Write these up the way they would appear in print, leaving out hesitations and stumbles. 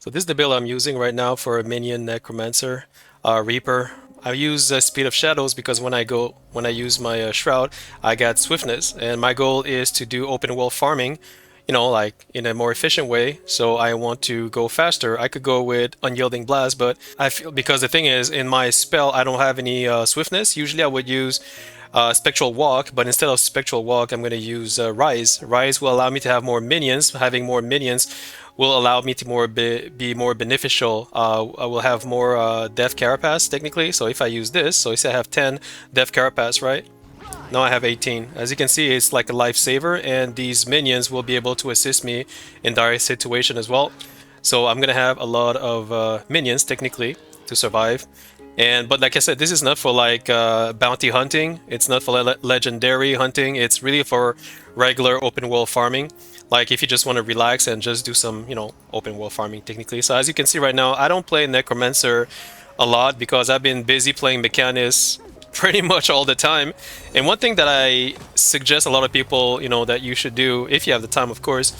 So this is the build I'm using right now for a minion necromancer, reaper. I use speed of shadows because when I use my shroud, I get swiftness, and my goal is to do open world farming, like in a more efficient way. So I want to go faster. I could go with unyielding blast, but I feel because the thing is, in my spell, I don't have any swiftness. Usually, I would use spectral walk, but instead of spectral walk, I'm going to use rise. Rise will allow me to have more minions. Having more minions will allow me to be more beneficial. I will have more death carapace technically. So if I use this, so say I have 10 death carapace, right? Now I have 18. As you can see, it's like a lifesaver, and these minions will be able to assist me in dire situation as well. So I'm gonna have a lot of minions technically to survive. But like I said, this is not for like bounty hunting. It's not for legendary hunting. It's really for regular open world farming. Like if you just want to relax and just do some, open world farming technically. So as you can see right now, I don't play Necromancer a lot because I've been busy playing Mechanist pretty much all the time. And one thing that I suggest a lot of people, that you should do, if you have the time, of course,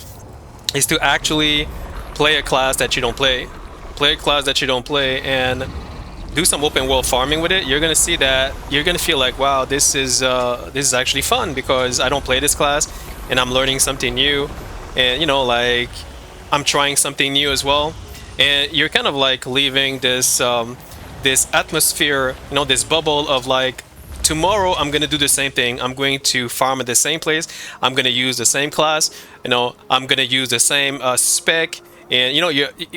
is to actually play a class that you don't play. Play a class that you don't play and do some open world farming with it. You're gonna see that you're gonna feel like, wow, this is actually fun because I don't play this class and I'm learning something new, and like I'm trying something new as well. And you're kind of like leaving this atmosphere, this bubble of like, tomorrow I'm gonna do the same thing. I'm going to farm at the same place. I'm gonna use the same class. I'm gonna use the same spec. And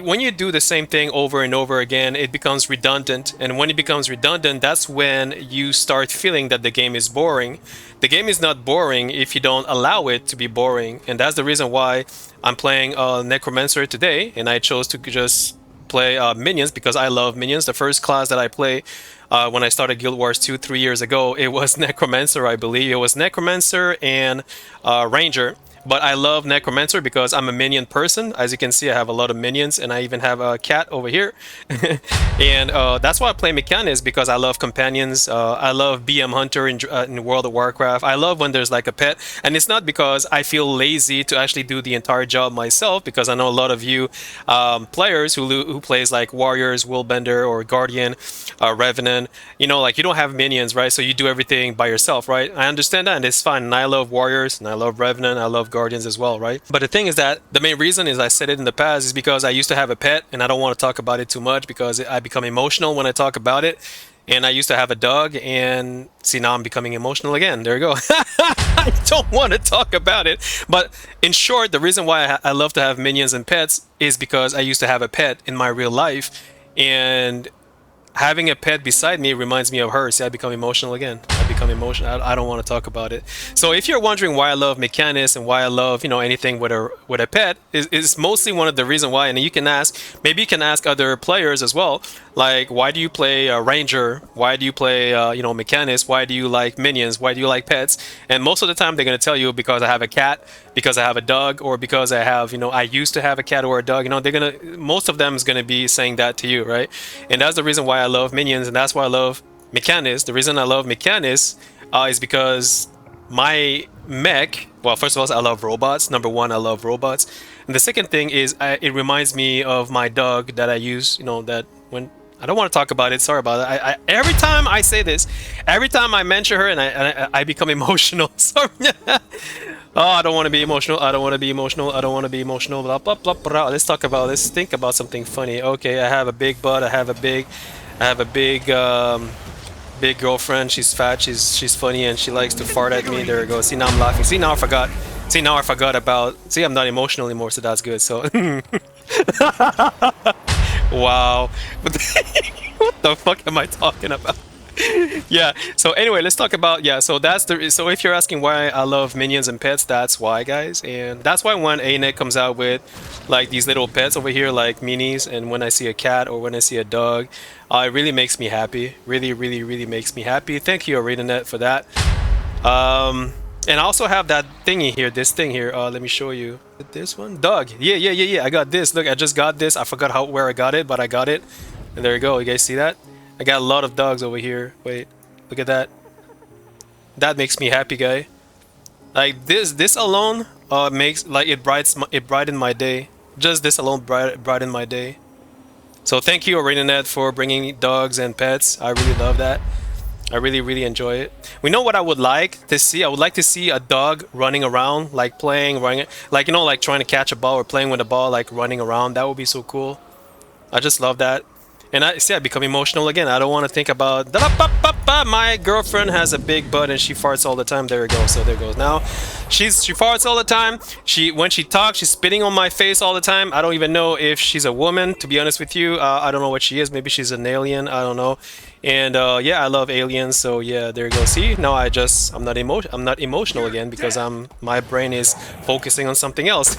when you do the same thing over and over again, it becomes redundant. And when it becomes redundant, that's when you start feeling that the game is boring. The game is not boring if you don't allow it to be boring. And that's the reason why I'm playing Necromancer today. And I chose to just play minions because I love minions. The first class that I play when I started Guild Wars 2 3 years ago, it was Necromancer, I believe. It was Necromancer and Ranger. But I love Necromancer because I'm a minion person. As you can see, I have a lot of minions, and I even have a cat over here. And that's why I play Mechanist, because I love companions. I love BM Hunter in World of Warcraft. I love when there's like a pet. And it's not because I feel lazy to actually do the entire job myself, because I know a lot of you players who plays like Warriors, Willbender, or Guardian, Revenant, like you don't have minions, right? So you do everything by yourself, right? I understand that, and it's fine. And I love Warriors, and I love Revenant, I love Guardians as well, right? But the thing is that the main reason is, I said it in the past, is because I used to have a pet, and I don't want to talk about it too much because I become emotional when I talk about it. And I used to have a dog, and see, now I'm becoming emotional again. There you go. I don't want to talk about it. But in short, the reason why I love to have minions and pets is because I used to have a pet in my real life. And having a pet beside me reminds me of her. See, I become emotional again. I become emotional. I don't want to talk about it. So if you're wondering why I love Mechanist and why I love, anything with a pet, is mostly one of the reason why. And you can ask, maybe you can ask other players as well, like, why do you play Ranger? Why do you play Mechanist? Why do you like minions? Why do you like pets? And most of the time they're gonna tell you, because I have a cat, because I have a dog, or because I have, I used to have a cat or a dog. Most of them is gonna be saying that to you, right? And that's the reason why I love minions, and that's why I love Mechanist. The reason I love Mechanist is because my mech. Well, first of all, I love robots. Number one, I love robots, and the second thing is, it reminds me of my dog that I use. That when I don't want to talk about it. Sorry about it. Every time I say this, every time I mention her, and I become emotional. Sorry. Oh, I don't want to be emotional. I don't want to be emotional. I don't want to be emotional. Blah, blah, blah, blah. Let's think about something funny. Okay, I have a big butt. I have a big girlfriend. She's fat. She's funny, and she likes to fart at me. There we go. See, now I'm laughing. See, now I forgot. See, now I forgot about. See, I'm not emotional anymore, so that's good. So. Wow. What the fuck am I talking about? Yeah. So anyway, let's talk about, yeah. So if you're asking why I love minions and pets, that's why, guys. And that's why when ANET comes out with like these little pets over here, like minis, and when I see a cat or when I see a dog, it really makes me happy. Really, really, really makes me happy. Thank you, ArenaNet, for that. And I also have that thingy here, this thing here. Let me show you. This one? Dog. Yeah. I got this. Look, I just got this. I forgot where I got it, but I got it. And there you go. You guys see that? I got a lot of dogs over here. Wait, look at that. That makes me happy, guy. Like this alone makes, like, it brightened my day. Just this alone brightened my day. So thank you, ArenaNet, for bringing dogs and pets. I really love that. I really, really enjoy it. We know what I would like to see. I would like to see a dog running around, like playing, running, like, like trying to catch a ball or playing with a ball, like running around. That would be so cool. I just love that. And I see I become emotional again. I don't want to think about my girlfriend has a big butt and she farts all the time. There it goes. So there goes. Now she farts all the time. When she talks, she's spitting on my face all the time. I don't even know if she's a woman, to be honest with you. I don't know what she is. Maybe she's an alien. I don't know. And yeah, I love aliens. So yeah, there you go. See, now I'm not emotional again because my brain is focusing on something else.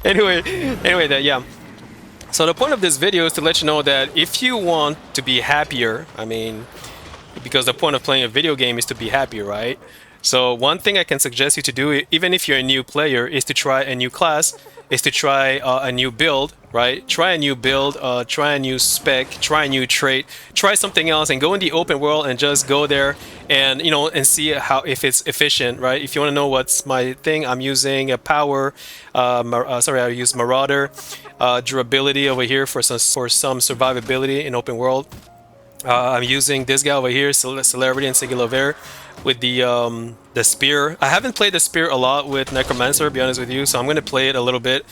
anyway, yeah. So the point of this video is to let you know that if you want to be happier, I mean, because the point of playing a video game is to be happy, right? So one thing I can suggest you to do, even if you're a new player, is to try a new class, is to try a new build, right? Try a new build, try a new spec, try a new trait, try something else, and go in the open world and just go there and and see how if it's efficient, right? If you want to know what's my thing, I'm using a power. Sorry, I use Marauder, durability over here for some survivability in open world. I'm using this guy over here, Celerity and Sigilover, with the spear. I haven't played the spear a lot with Necromancer, to be honest with you, so I'm going to play it a little bit.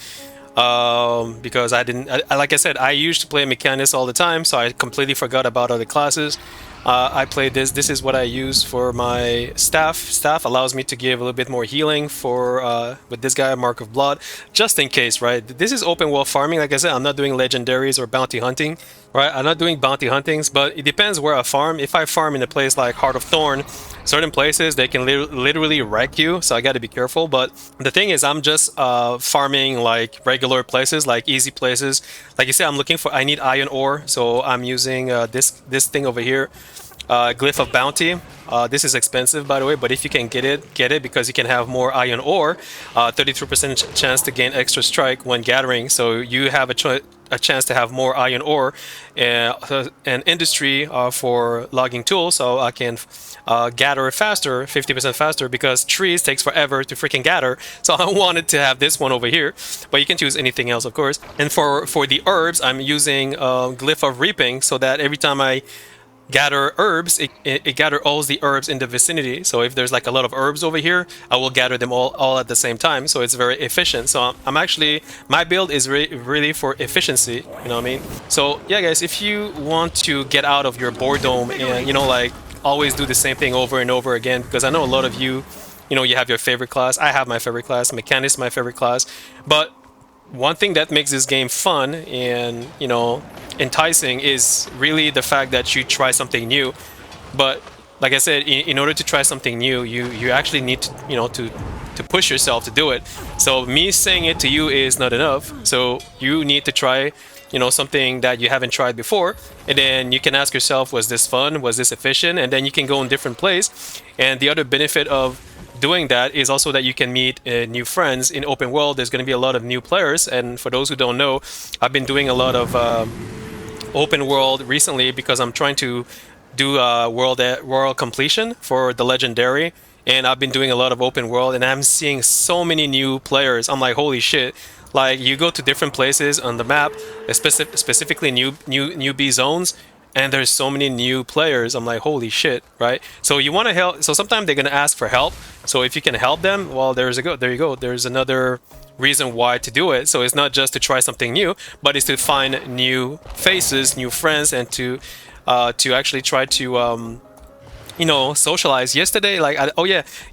Because like I said, I used to play Mechanist all the time, so I completely forgot about other classes. I played this. This is what I use for my staff. Staff allows me to give a little bit more healing for with this guy, Mark of Blood, just in case, right? This is open world farming. Like I said, I'm not doing legendaries or bounty hunting, right? I'm not doing bounty huntings, but it depends where I farm. If I farm in a place like Heart of Thorn, certain places they can literally wreck you, so I got to be careful. But the thing is, I'm just farming like regular places, like easy places. Like you said, I need iron ore, so I'm using this thing over here, Glyph of Bounty. This is expensive, by the way, but if you can get it because you can have more iron ore. 33% chance to gain extra strike when gathering, so you have a chance to have more iron ore and industry for logging tools, so I can gather faster, 50% faster, because trees takes forever to freaking gather. So I wanted to have this one over here, but you can choose anything else, of course. And for the herbs, I'm using Glyph of Reaping, so that every time I gather herbs, it gather all the herbs in the vicinity. So if there's like a lot of herbs over here, I will gather them all at the same time, so it's very efficient. So I'm actually, my build is really for efficiency, you know what I mean? So yeah guys, if you want to get out of your boredom and like always do the same thing over and over again, because I know a lot of you you have your favorite class. I have my favorite class, Mechanist my favorite class, but one thing that makes this game fun and enticing is really the fact that you try something new. But like I said, in order to try something new, you actually need to to push yourself to do it. So me saying it to you is not enough, so you need to try something that you haven't tried before, and then you can ask yourself, was this fun, was this efficient? And then you can go in different place. And the other benefit of doing that is also that you can meet new friends in open world. There's going to be a lot of new players, and for those who don't know, I've been doing a lot of open world recently because I'm trying to do world completion for the legendary, and I've been doing a lot of open world, and I'm seeing so many new players. I'm like, holy shit. Like, you go to different places on the map, specifically newbie zones, and there's so many new players. I'm like, holy shit, right? So you want to help. So sometimes they're gonna ask for help. So if you can help them, well, there you go. There's another reason why to do it. So it's not just to try something new, but it's to find new faces, new friends, and to actually try to socialize. Yesterday,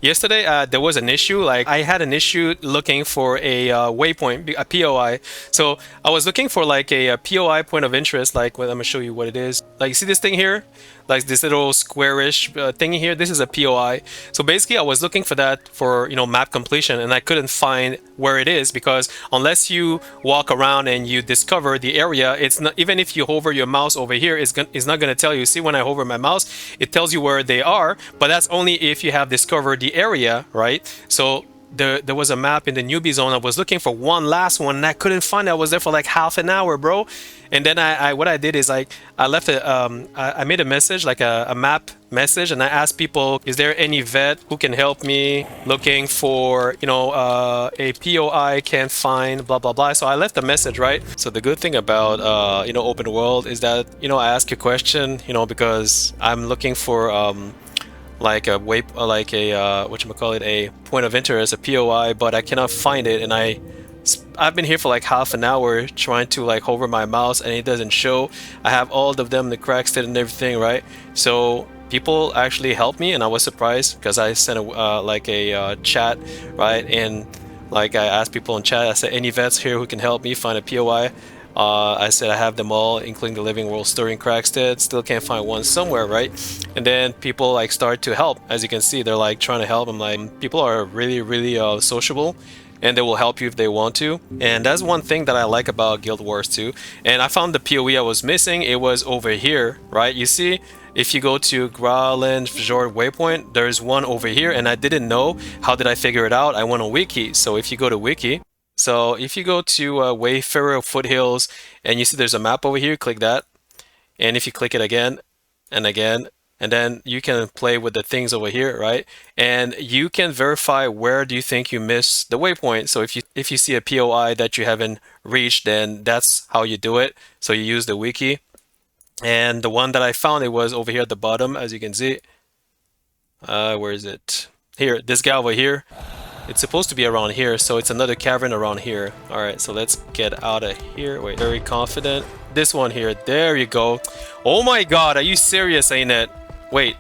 yesterday there was an issue. Like, I had an issue looking for a waypoint, a POI. So I was looking for like a POI, point of interest. Like, well, I'm gonna show you what it is. Like, you see this thing here, like this little squarish thing here. This is a POI. So basically, I was looking for that for map completion, and I couldn't find where it is, because unless you walk around and you discover the area, it's not, even if you hover your mouse over here, it's not gonna tell you. See, when I hover my mouse, it tells you where they are, but that's only if you have discovered the area, right? So there was a map in the newbie zone. I was looking for one last one and I couldn't find it. I was there for like half an hour, bro. And then I what I did is like I left I made a message, like a map message, and I asked people, is there any vet who can help me looking for, you know, a POI can't find, blah blah blah. So I left a message, right? So the good thing about you know, open world is that, you know, I ask a question, you know, because I'm looking for like a way, like a whatchamacallit, a point of interest, a POI, but I cannot find it, and I've been here for like half an hour trying to like hover my mouse and it doesn't show. I have all of them, the cracks and everything, right? So people actually helped me, and I was surprised because I sent a like a chat, right? And like I asked people in chat, I said, any vets here who can help me find a POI? I said I have them all, including the Living World Story in Crackstead. Still can't find one somewhere, right? And then people like start to help. As you can see, they're like trying to help. I'm like, people are really sociable, and they will help you if they want to. And that's one thing that I like about Guild Wars 2. And I found the POE I was missing. It was over here, right? You see, if you go to Growland Fjord Waypoint, there's one over here, and I didn't know. How did I figure it out? I went on Wiki. So if you go to Wiki, so if you go to Wayfarer Foothills and you see there's a map over here, click that. And if you click it again and again, and then you can play with the things over here, right? And you can verify where do you think you missed the waypoint. So if you see a POI that you haven't reached, then that's how you do it. So you use the wiki. And the one that I found, it was over here at the bottom, as you can see. Where is it? Here, this guy over here. It's supposed to be around here, so it's another cavern around here. Alright, so let's get out of here. Wait, very confident. This one here. There you go. Oh my god, are you serious, ain't it? Wait.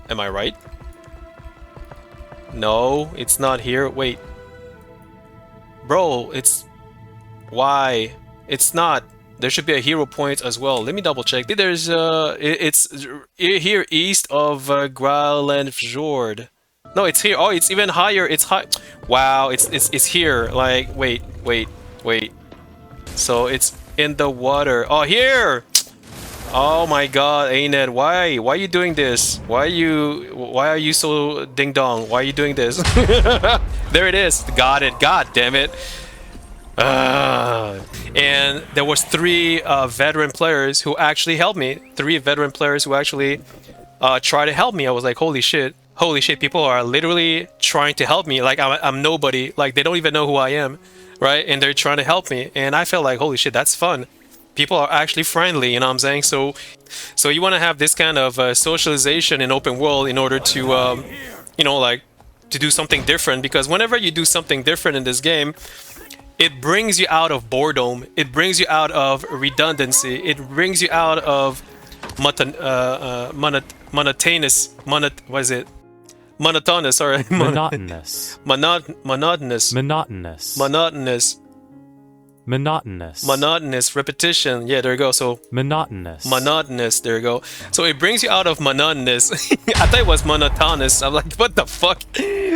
Am I right? No, it's not here. Wait. Bro, it's... Why? It's not. There should be a hero point as well. Let me double check. There's it's here east of Growland Fjord. No, it's here. Oh, it's even higher. It's high. Wow, it's here. Like, wait. So it's in the water. Oh, here. Oh my God, Ained, why are you doing this? Why are you so ding dong? Why are you doing this? There it is. Got it. God damn it. And there was three veteran players who actually helped me. Three veteran players who actually tried to help me. I was like, holy shit. Holy shit, people are literally trying to help me. Like, I'm nobody. Like, they don't even know who I am, right? And they're trying to help me. And I felt like, holy shit, that's fun. People are actually friendly, you know what I'm saying? So you want to have this kind of socialization in open world in order to, you know, like, to do something different. Because whenever you do something different in this game, it brings you out of boredom. It brings you out of redundancy. It brings you out of monotonous. What is it? Monotonous, sorry. Monotonous. Monotonous. Monotonous. Monotonous. Monotonous. Monotonous. Repetition. Yeah, there you go. So monotonous. Monotonous. There you go. So it brings you out of monotonous. I thought it was monotonous. I'm like, what the fuck?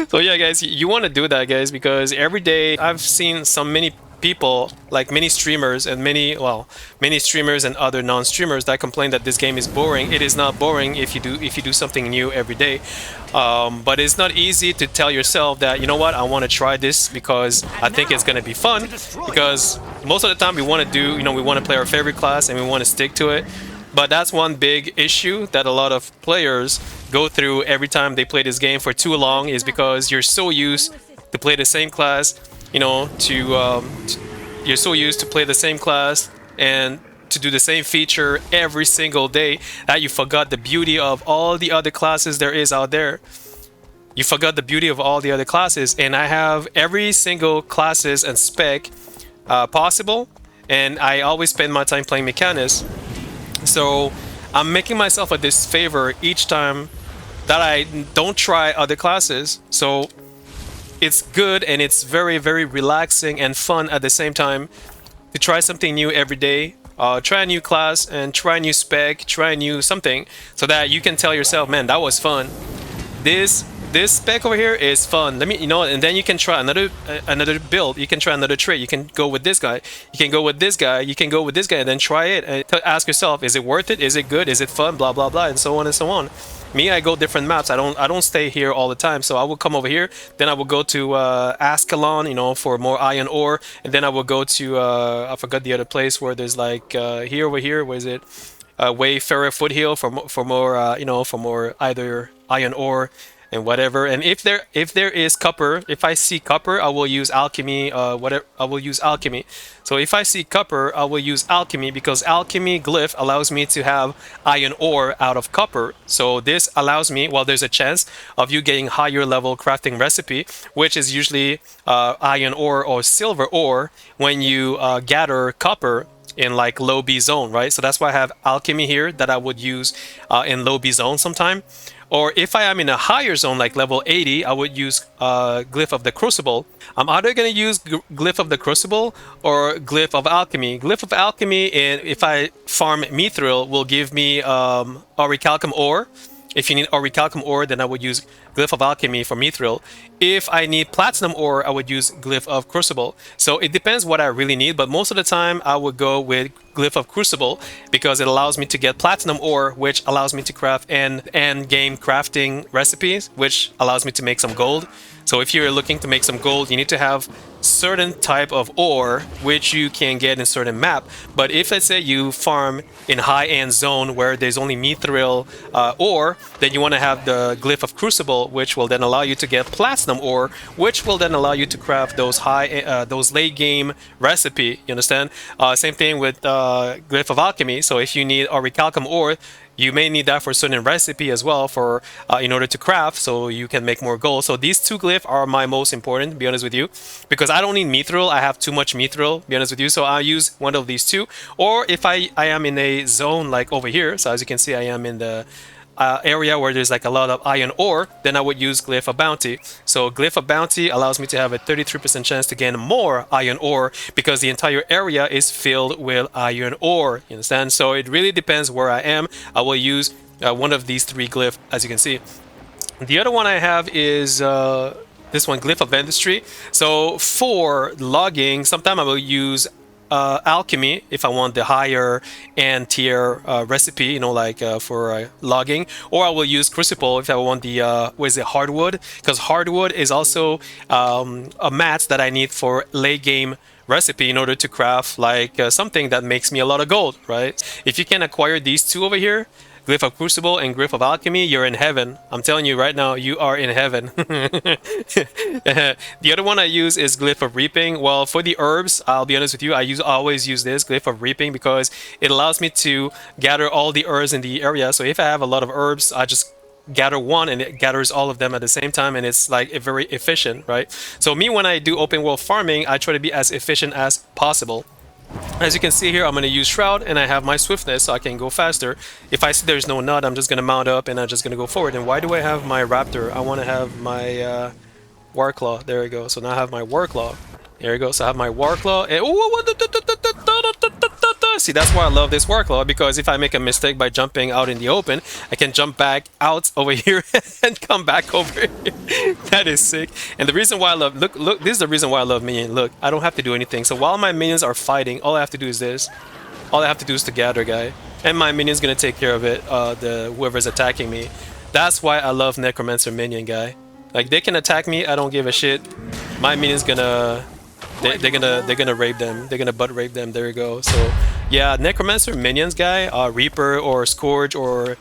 So yeah, guys, you want to do that, guys, because every day I've seen many people, like many streamers and many streamers and other non-streamers that complain that this game is boring. It is not boring if you do something new every day. But it's not easy to tell yourself that, you know what, I want to try this because I think it's going to be fun. Because most of the time we want to do, you know, we want to play our favorite class and we want to stick to it. But that's one big issue that a lot of players go through every time they play this game for too long, is because you're so used to play the same class, you know, you're so used to play the same class and to do the same feature every single day that you forgot the beauty of all the other classes there is out there. You forgot the beauty of all the other classes, and I have every single classes and spec possible, and I always spend my time playing Mechanist. So I'm making myself a disfavor each time that I don't try other classes. So it's good and it's very relaxing and fun at the same time to try something new every day. Try a new class and try a new spec, try a new something, so that you can tell yourself, man, that was fun. This this spec over here is fun. Let me, you know, and then you can try another build. You can try another trait. You can go with this guy. You can go with this guy. You can go with this guy, and then try it and ask yourself, is it worth it? Is it good? Is it fun? Blah blah blah, and so on and so on. Me, I go different maps. I don't stay here all the time. So I will come over here. Then I will go to Ascalon, you know, for more iron ore, and then I will go to I forgot the other place where there's like here over here. Where is it? Wayfarer Foothill for more you know, for more either iron ore and whatever. And if there is copper, if I see copper, I will use alchemy. Whatever, I will use alchemy. So if I see copper, I will use alchemy because alchemy glyph allows me to have iron ore out of copper. So this allows me, well, there's a chance of you getting higher level crafting recipe, which is usually iron ore or silver ore when you gather copper in like low B zone, right? So that's why I have alchemy here that I would use in low B zone sometime. Or if I am in a higher zone, like level 80, I would use Glyph of the Crucible. I'm either going to use Glyph of the Crucible or Glyph of Alchemy. Glyph of Alchemy, and if I farm Mithril, will give me Aurichalcum ore. If you need Aurichalcum ore, then I would use Glyph of Alchemy for Mithril. If I need Platinum ore, I would use Glyph of Crucible. So it depends what I really need, but most of the time I would go with Glyph of Crucible because it allows me to get Platinum ore, which allows me to craft end game crafting recipes, which allows me to make some gold. So if you're looking to make some gold, you need to have certain type of ore which you can get in certain map. But if, let's say, you farm in high-end zone where there's only mithril ore, then you want to have the Glyph of Crucible, which will then allow you to get platinum ore, which will then allow you to craft those those late game recipe. You understand? Same thing with Glyph of Alchemy. So if you need Aurichalcum ore, you may need that for a certain recipe as well for in order to craft, so you can make more gold. So these two glyph are my most important, to be honest with you, because I don't need mithril. I have too much mithril, to be honest with you. So I'll use one of these two. Or if I am in a zone like over here, so as you can see, I am in the area where there's like a lot of iron ore, then I would use Glyph of Bounty. So Glyph of Bounty allows me to have a 33% chance to gain more iron ore because the entire area is filled with iron ore. You understand? So it really depends where I am. I will use one of these three glyph, as you can see. The other one I have is this one, Glyph of Industry. So for logging, sometimes I will use alchemy if I want the higher end tier recipe, you know, like for logging, or I will use crucible if I want the what is it, hardwood, because hardwood is also a mat that I need for late game recipe in order to craft like something that makes me a lot of gold, right? If you can acquire these two over here, Glyph of Crucible and Glyph of Alchemy, you're in heaven. I'm telling you right now, you are in heaven. The other one I use is Glyph of Reaping. Well, for the herbs, I'll be honest with you, I always use this, Glyph of Reaping, because it allows me to gather all the herbs in the area. So if I have a lot of herbs, I just gather one and it gathers all of them at the same time, and it's like very efficient, right? So me, when I do open world farming, I try to be as efficient as possible. As you can see here, I'm going to use Shroud, and I have my Swiftness, so I can go faster. If I see there's no nut, I'm just going to mount up, and I'm just going to go forward. And why do I have my Raptor? I want to have my Warclaw. There we go. So now I have my Warclaw. There we go. So I have my Warclaw. And see, that's why I love this Warclaw, because if I make a mistake by jumping out in the open, I can jump back out over here and come back over here. That is sick. And the reason why I love, look, this is the reason why I love minion. Look, I don't have to do anything. So while my minions are fighting, all I have to do is this. All I have to do is to gather, guy. And my minion's gonna take care of it, whoever's attacking me. That's why I love Necromancer minion, guy. Like, they can attack me, I don't give a shit. My minion's gonna... They're gonna rape them. They're gonna butt rape them. There you go. So yeah, Necromancer minions, guy, Reaper or Scourge or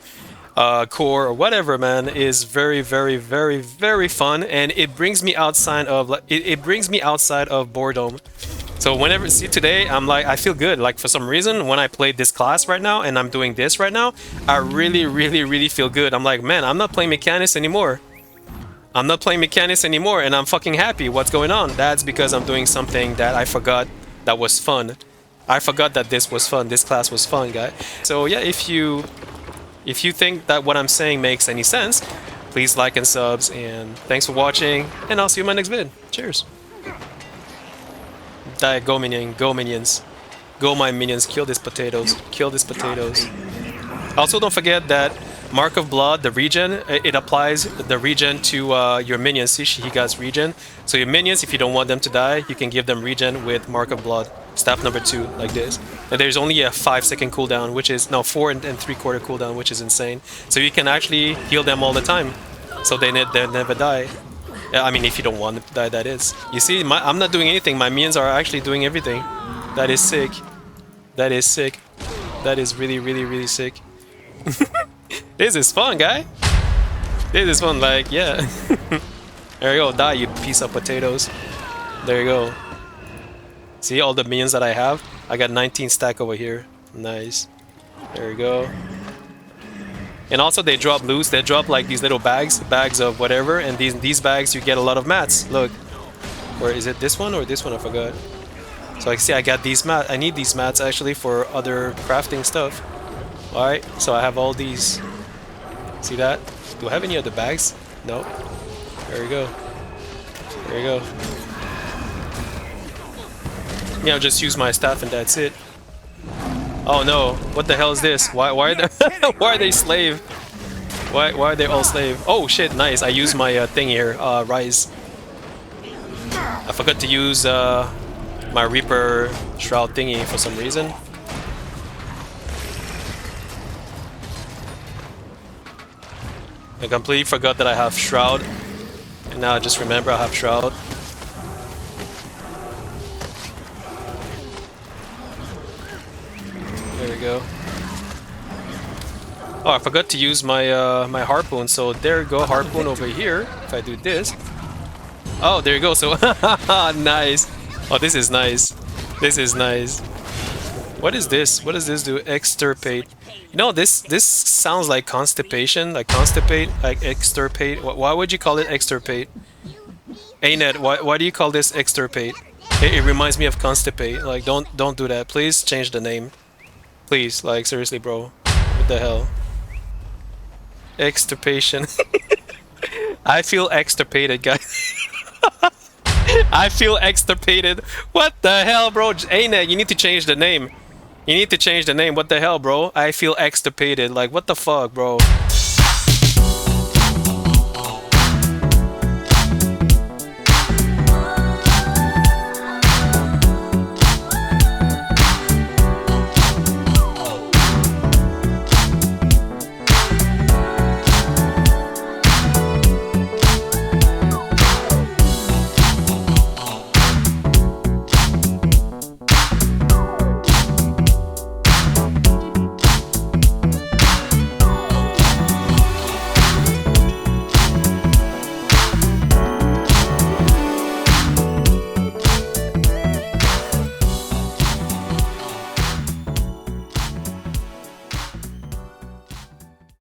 Core or whatever, man, is very, very, very, very fun, and it brings me outside of it brings me outside of boredom. So whenever, see, today I'm like, I feel good. Like, for some reason, when I play this class right now and I'm doing this right now, I really, really, really feel good. I'm like, man, I'm not playing Mechanist anymore. I'm not playing Mechanist anymore, and I'm fucking happy. What's going on? That's because I'm doing something that I forgot that was fun. I forgot that this was fun. This class was fun, guy. So yeah, if you think that what I'm saying makes any sense, please like and subs, and thanks for watching, and I'll see you in my next vid. Cheers. Die, go minion, go minions. Go my minions, kill these potatoes. Kill these potatoes. Also, don't forget that Mark of Blood, the regen, it applies the regen to your minions. See, he got regen. So your minions, if you don't want them to die, you can give them regen with Mark of Blood. Staff number 2, like this. And there's only a 5-second cooldown, which is, no, 4 and 3/4 cooldown, which is insane. So you can actually heal them all the time. So they never die. I mean, if you don't want them to die, that is. You see, I'm not doing anything. My minions are actually doing everything. That is sick. That is sick. That is really, really, really sick. This is fun, guy. This is fun, like, yeah. There you go, die, you piece of potatoes. There you go. See all the minions that I have? I got 19 stack over here. Nice. There you go. And also they drop loose. They drop like these little bags of whatever. And these bags, you get a lot of mats. Look. Or is it this one or this one? I forgot. So I see I got these mats. I need these mats actually for other crafting stuff. Alright, so I have all these. See that? Do I have any other bags? No. There we go. There you go. Yeah, I'll just use my staff and that's it. Oh no, what the hell is this? Why are they why are they slave? Why are they all slave? Oh shit, nice. I used my thing here, rise. I forgot to use my Reaper Shroud thingy for some reason. I completely forgot that I have Shroud. And now I just remember I have Shroud. There we go. Oh, I forgot to use my my harpoon, so there you go, harpoon over here. If I do this. Oh, there you go, so nice. Oh, this is nice. This is nice. What is this? What does this do? Extirpate. You know, this sounds like constipation, like constipate, like extirpate. Why would you call it extirpate? Anet, why do you call this extirpate? It reminds me of constipate. Like, don't do that. Please change the name. Please, like, seriously, bro. What the hell? Extirpation. I feel extirpated, guys. I feel extirpated. What the hell, bro? Anet, you need to change the name. You need to change the name. What the hell, bro? I feel extirpated. Like, what the fuck, bro?